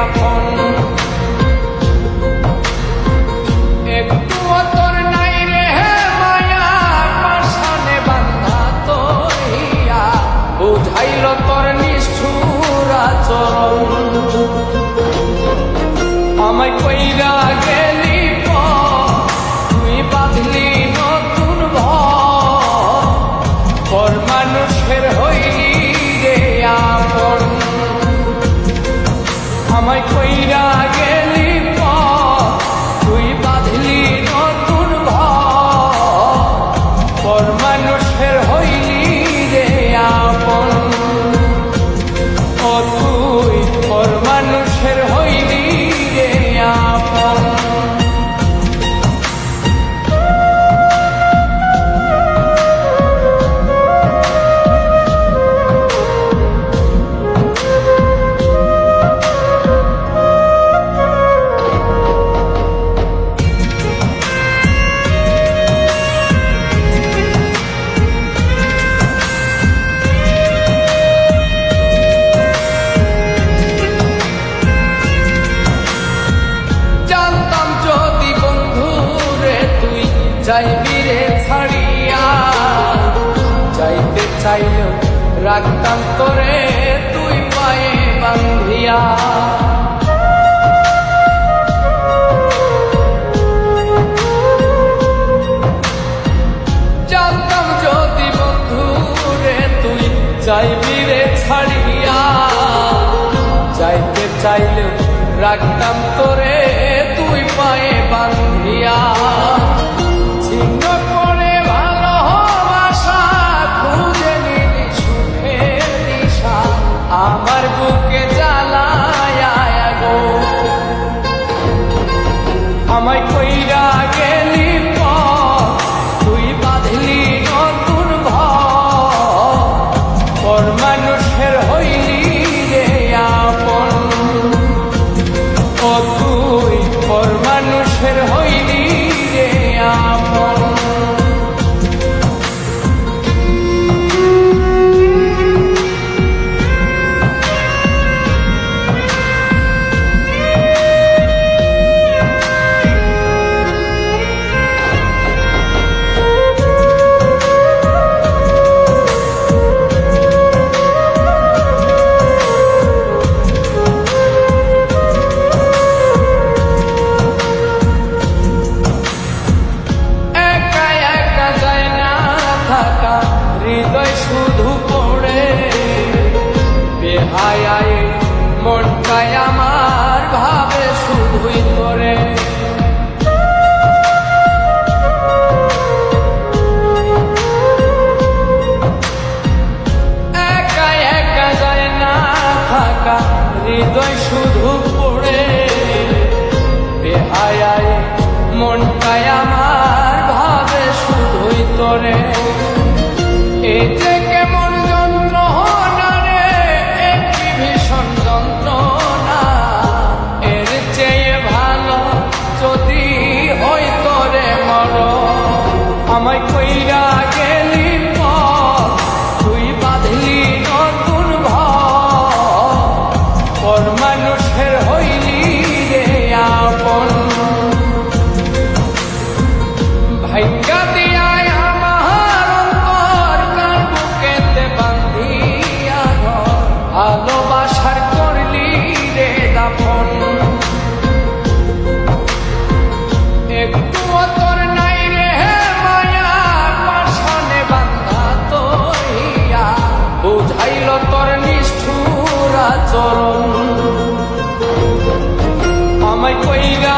দাফন। একটু তোর নাই রে মায়া পাশানে বান্ধা তোর হিয়া, বুঝাইল তোর নিষ্ঠুর আচরণ। আমায় কইরা গেলি তুই বাঁধলি নতুন ঘর, মানুষের হইলি রে আপন। আমায় কইরা গেলি তুই বাঁধলি নতুন ঘর, মানুষের হইলি রে আপন। ও তুই পর মানুষের হইলি রে আপন। যাইবি রে ছাড়িয়া, যাইতে চাইলেও রাখতাম তোরে তুই পায়ে বান্ধিয়া। জানতাম যদি বন্ধু রে তুই যাইবি রে ছাড়িয়া, যাইতে চাইলেও রাখতাম তোরে তুই পায়ে বান্ধিয়া। ছিন্ন করে ভালোবাসা খুঁজে নিলি সুখের দিশা, আমার বুকে জ্বালায় গো। আমায় কইরা গেলি তুই বাঁধলি নতুন ঘর, মানুষের হইলি রে আপন। ও তুই পর মানুষের হইলি রে আপন। হৃদয় শুধু পড়ে বেহায়ায়, মনটায় আমার ভাবে শুধুই তোরে। একা একা যায় না থাকা, হৃদয় শুধু পড়ে বেহায়ায়, মনটায় আমার ভাবে শুধুই তোরে। এই যে কেমন যন্ত্রণা রে, একটি ভীষণ যন্ত্রণা, এর চেয়ে ভালো যদি হইতো রে মরণ। আমায় কইরা গেলি তুই বাঁধলি নতুন ঘর, মানুষের হইলি রে আপন। ভাগ্যা দিয়া ভালোবাসার করলি রে দাফন। একটু তোর নাই রে মায়া পাশানে বান্ধা তোর হিয়া, বুঝাইল তোর নিষ্ঠুর আচরণ। আমায় কইরা